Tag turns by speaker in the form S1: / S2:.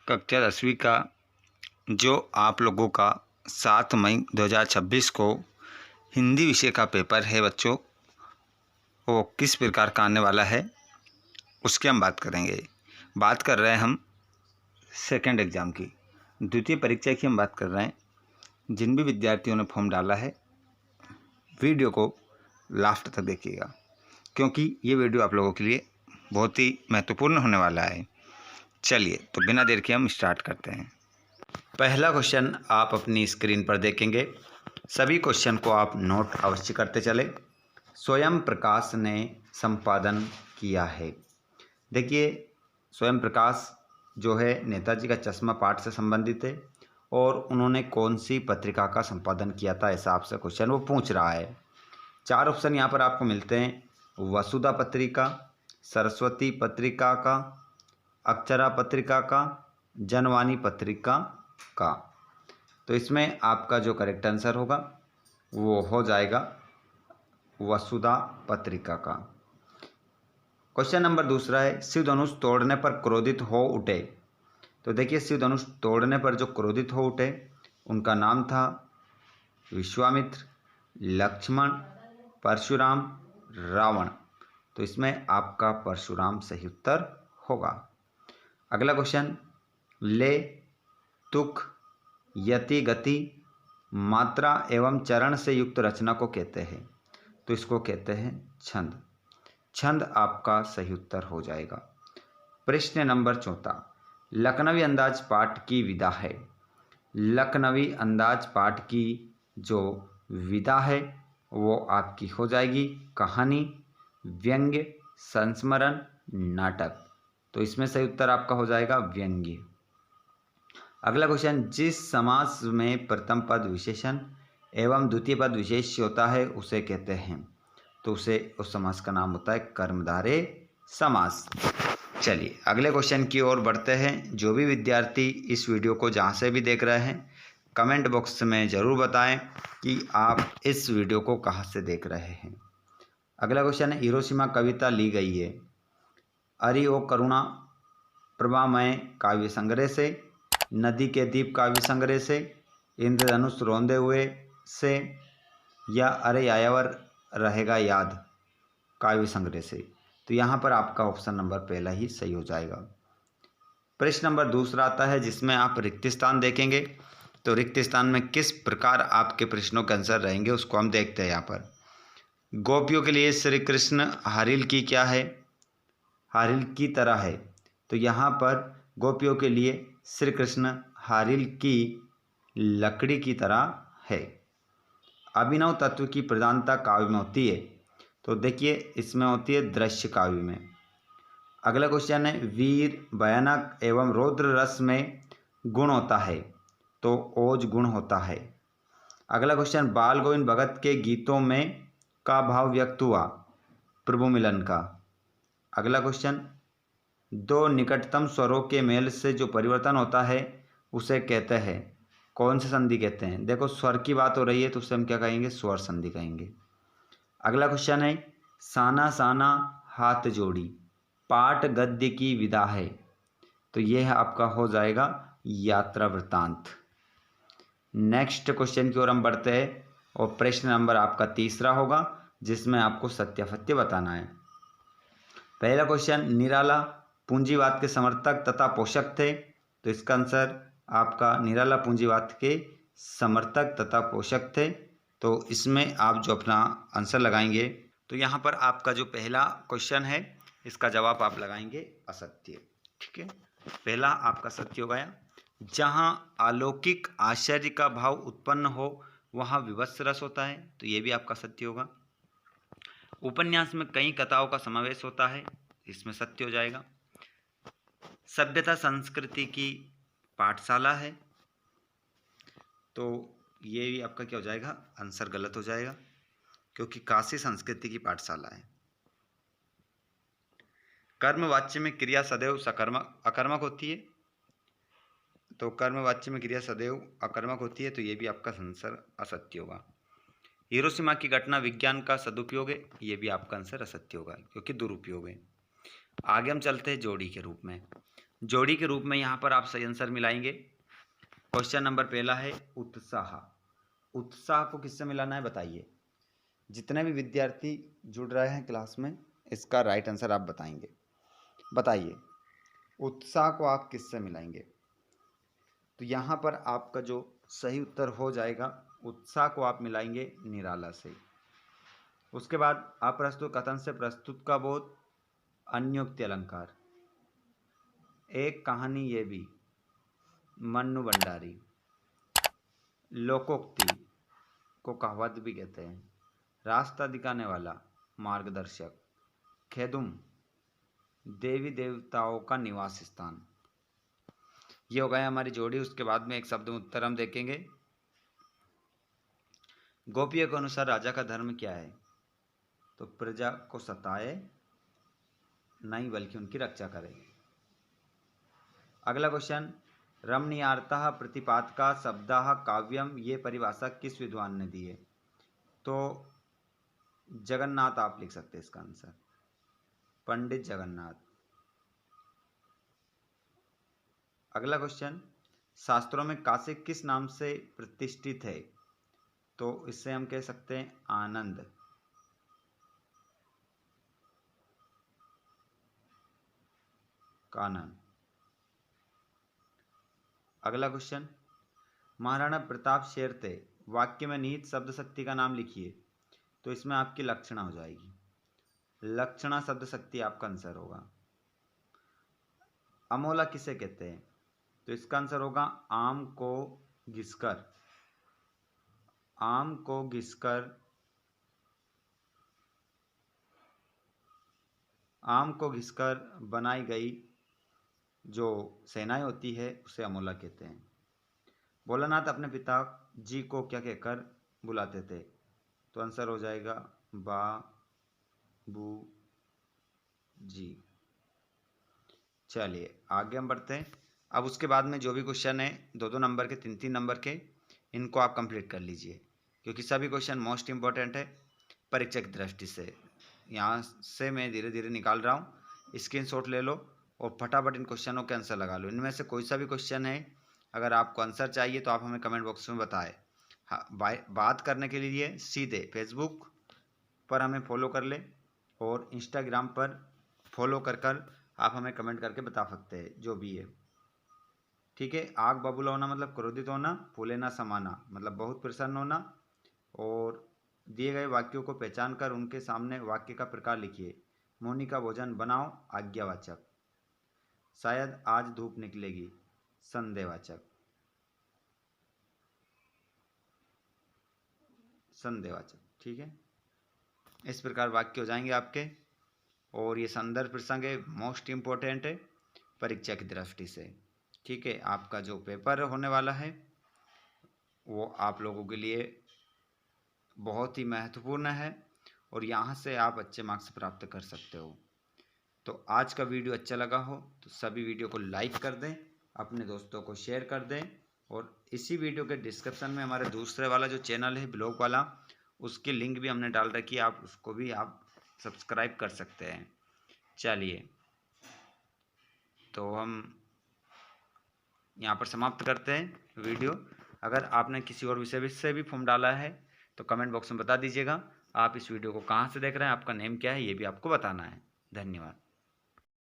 S1: कक्षा 10वीं का जो आप लोगों का 7 मई 2026 को हिंदी विषय का पेपर है बच्चों, वो किस प्रकार का आने वाला है उसकी हम बात करेंगे। बात कर रहे हैं हम सेकंड एग्ज़ाम की, द्वितीय परीक्षा की हम बात कर रहे हैं। जिन भी विद्यार्थियों ने फॉर्म डाला है वीडियो को लास्ट तक देखिएगा, क्योंकि ये वीडियो आप लोगों के लिए बहुत ही महत्वपूर्ण होने वाला है। चलिए तो बिना देर के हम स्टार्ट करते हैं। पहला क्वेश्चन आप अपनी स्क्रीन पर देखेंगे। सभी क्वेश्चन को आप नोट अवश्य करते चले। स्वयं प्रकाश ने संपादन किया है। देखिए, स्वयं प्रकाश जो है नेताजी का चश्मा पाठ से संबंधित है और उन्होंने कौन सी पत्रिका का संपादन किया था, ऐसा आपसे क्वेश्चन वो पूछ रहा है। 4 ऑप्शन यहाँ पर आपको मिलते हैं, वसुधा पत्रिका, सरस्वती पत्रिका का, अक्षरा पत्रिका का, जनवाणी पत्रिका का। तो इसमें आपका जो करेक्ट आंसर होगा वो हो जाएगा वसुधा पत्रिका का। क्वेश्चन नंबर दूसरा है, शिव धनुष तोड़ने पर क्रोधित हो उठे। तो देखिए, शिव धनुष तोड़ने पर जो क्रोधित हो उठे उनका नाम था विश्वामित्र, लक्ष्मण, परशुराम, रावण। तो इसमें आपका परशुराम सही उत्तर होगा। अगला क्वेश्चन, ले, तुक, यति, गति, मात्रा एवं चरण से युक्त रचना को कहते हैं। तो इसको कहते हैं छंद। छंद आपका सही उत्तर हो जाएगा। प्रश्न नंबर चौथा, लखनवी अंदाज पाठ की विधा है। लखनवी अंदाज पाठ की जो विधा है वो आपकी हो जाएगी कहानी, व्यंग्य, संस्मरण, नाटक। तो इसमें सही उत्तर आपका हो जाएगा व्यंग्य। अगला क्वेश्चन, जिस समास में प्रथम पद विशेषण एवं द्वितीय पद विशेष होता है उसे कहते हैं। तो उसे उस समास का नाम होता है कर्मधारय समास। चलिए अगले क्वेश्चन की ओर बढ़ते हैं। जो भी विद्यार्थी इस वीडियो को जहाँ से भी देख रहे हैं कमेंट बॉक्स में ज़रूर बताएं कि आप इस वीडियो को कहाँ से देख रहे हैं। अगला क्वेश्चन है, हिरोशिमा कविता ली गई है अरि ओ करुणा प्रभामय काव्य संग्रह से, नदी के दीप काव्य संग्रह से, इंद्रधनुष रोंदे हुए से, या अरे यायावर रहेगा याद काव्य संग्रह से। तो यहाँ पर आपका ऑप्शन नंबर पहला ही सही हो जाएगा। प्रश्न नंबर दूसरा आता है जिसमें आप रिक्त स्थान देखेंगे। तो रिक्त स्थान में किस प्रकार आपके प्रश्नों के आंसर रहेंगे उसको हम देखते हैं। यहाँ पर गोपियों के लिए श्री कृष्ण हारिल की क्या है, हारिल की तरह है। तो यहाँ पर गोपियों के लिए श्री कृष्ण हारिल की लकड़ी की तरह है। अभिनव तत्व की प्रधानता काव्य में होती है। तो देखिए इसमें होती है दृश्य काव्य में। अगला क्वेश्चन है, वीर, भयानक एवं रौद्र रस में गुण होता है। तो ओज गुण होता है। अगला क्वेश्चन, बाल गोविंद भगत के गीतों में का भाव व्यक्त हुआ, प्रभु मिलन का। अगला क्वेश्चन, दो निकटतम स्वरों के मेल से जो परिवर्तन होता है उसे कहते हैं, कौन से संधि कहते हैं। देखो स्वर की बात हो रही है तो उसे हम क्या कहेंगे, स्वर संधि कहेंगे। अगला क्वेश्चन है, साना साना हाथ जोड़ी पाठ गद्य की विधा है। तो यह आपका हो जाएगा यात्रा वृत्तांत। नेक्स्ट क्वेश्चन की ओर हम बढ़ते हैं और प्रश्न नंबर आपका तीसरा होगा जिसमें आपको सत्यासत्य बताना है। पहला क्वेश्चन, निराला पूंजीवाद के समर्थक तथा पोषक थे। तो इसका आंसर आपका निराला पूंजीवाद के समर्थक तथा पोषक थे। तो इसमें आप जो अपना आंसर लगाएंगे, तो यहाँ पर आपका जो पहला क्वेश्चन है इसका जवाब आप लगाएंगे असत्य। ठीक है, पहला आपका सत्य हो गया। जहाँ अलौकिक आश्चर्य का भाव उत्पन्न हो वहाँ विवश रस होता है। तो ये भी आपका सत्य होगा। उपन्यास में कई कथाओं का समावेश होता है, इसमें सत्य हो जाएगा। सभ्यता संस्कृति की पाठशाला है। तो ये भी आपका क्या हो जाएगा, आंसर गलत हो जाएगा क्योंकि काशी संस्कृति की पाठशाला है। कर्मवाच्य में क्रिया सदैव सकर्मक अकर्मक होती है। तो कर्मवाच्य में क्रिया सदैव अकर्मक होती है। तो ये भी आपका आंसर असत्य होगा। हिरोशिमा की घटना विज्ञान का सदुपयोग है। ये भी आपका आंसर असत्य होगा क्योंकि दुरुपयोग है। आगे हम चलते हैं जोड़ी के रूप में। जोड़ी के रूप में यहाँ पर आप सही आंसर मिलाएंगे। क्वेश्चन नंबर पहला है उत्साह। उत्साह को किससे मिलाना है बताइए। जितने भी विद्यार्थी जुड़ रहे हैं क्लास में, इसका राइट आंसर आप बताइए उत्साह को आप किससे मिलाएंगे। तो यहाँ पर आपका जो सही उत्तर हो जाएगा, उत्साह को आप मिलाएंगे निराला से। उसके बाद अप्रस्तुत कथन से प्रस्तुत का बोध, अन्योक्ति अलंकार। एक कहानी ये भी, मन्नू भंडारी। लोकोक्ति को कहावत भी कहते हैं। रास्ता दिखाने वाला, मार्गदर्शक। खेदुम, देवी देवताओं का निवास स्थान। ये हो गया हमारी जोड़ी। उसके बाद में एक शब्द में उत्तर हम देखेंगे। गोपियों के अनुसार राजा का धर्म क्या है? तो प्रजा को सताए नहीं बल्कि उनकी रक्षा करे। अगला क्वेश्चन, रमणीयार्ता प्रतिपादका शब्दा काव्यम, ये परिभाषा किस विद्वान ने दी है? तो जगन्नाथ आप लिख सकते हैं इसका आंसर, पंडित जगन्नाथ। अगला क्वेश्चन, शास्त्रों में काशी किस नाम से प्रतिष्ठित है? तो इससे हम कह सकते हैं आनंद। कानन। अगला क्वेश्चन, महाराणा प्रताप शेर थे, वाक्य में निहित शब्द शक्ति का नाम लिखिए। तो इसमें आपकी लक्षणा हो जाएगी। लक्षणा शब्द शक्ति आपका आंसर होगा। अमोला किसे कहते हैं? तो इसका आंसर होगा आम को घिसकर। आम को घिसकर, आम को घिसकर बनाई गई जो सेनाएं होती है उसे अमोला कहते हैं। भोलानाथ अपने पिता जी को क्या कहकर बुलाते थे? तो आंसर हो जाएगा बाबू जी। चलिए आगे हम बढ़ते हैं। अब उसके बाद में जो भी क्वेश्चन है 2-2 नंबर के, 3-3 नंबर के, इनको आप कंप्लीट कर लीजिए, क्योंकि सभी क्वेश्चन मोस्ट इंपॉर्टेंट है परीक्षा की दृष्टि से। यहाँ से मैं धीरे धीरे निकाल रहा हूँ, स्क्रीनशॉट ले लो और फटाफट इन क्वेश्चनों के आंसर लगा लो। इनमें से कोई सा भी क्वेश्चन है, अगर आपको आंसर चाहिए तो आप हमें कमेंट बॉक्स में बताएं। हाँ, बात करने के लिए सीधे फेसबुक पर हमें फॉलो कर ले और इंस्टाग्राम पर फॉलो कर आप हमें कमेंट करके बता सकते हैं जो भी है, ठीक है। आग बबूला होना मतलब क्रोधित होना, फूले ना समाना मतलब बहुत प्रसन्न होना। और दिए गए वाक्यों को पहचान कर उनके सामने वाक्य का प्रकार लिखिए। मोनी का भोजन बनाओ, आज्ञावाचक। शायद आज धूप निकलेगी, संदेहवाचक। संदेहवाचक, ठीक है। इस प्रकार वाक्य हो जाएंगे आपके। और ये संदर्भ प्रसंग है, मोस्ट इम्पोर्टेंट है परीक्षा की दृष्टि से, ठीक है। आपका जो पेपर होने वाला है वो आप लोगों के लिए बहुत ही महत्वपूर्ण है और यहाँ से आप अच्छे मार्क्स प्राप्त कर सकते हो। तो आज का वीडियो अच्छा लगा हो तो सभी वीडियो को लाइक कर दें, अपने दोस्तों को शेयर कर दें। और इसी वीडियो के डिस्क्रिप्शन में हमारे दूसरे वाला जो चैनल है ब्लॉग वाला, उसकी लिंक भी हमने डाल रखी है, आप उसको भी आप सब्सक्राइब कर सकते हैं। चलिए तो हम यहाँ पर समाप्त करते हैं वीडियो। अगर आपने किसी और विषय से भी फॉर्म डाला है तो कमेंट बॉक्स में बता दीजिएगा। आप इस वीडियो को कहाँ से देख रहे हैं, आपका नेम क्या है, ये भी आपको बताना है। धन्यवाद।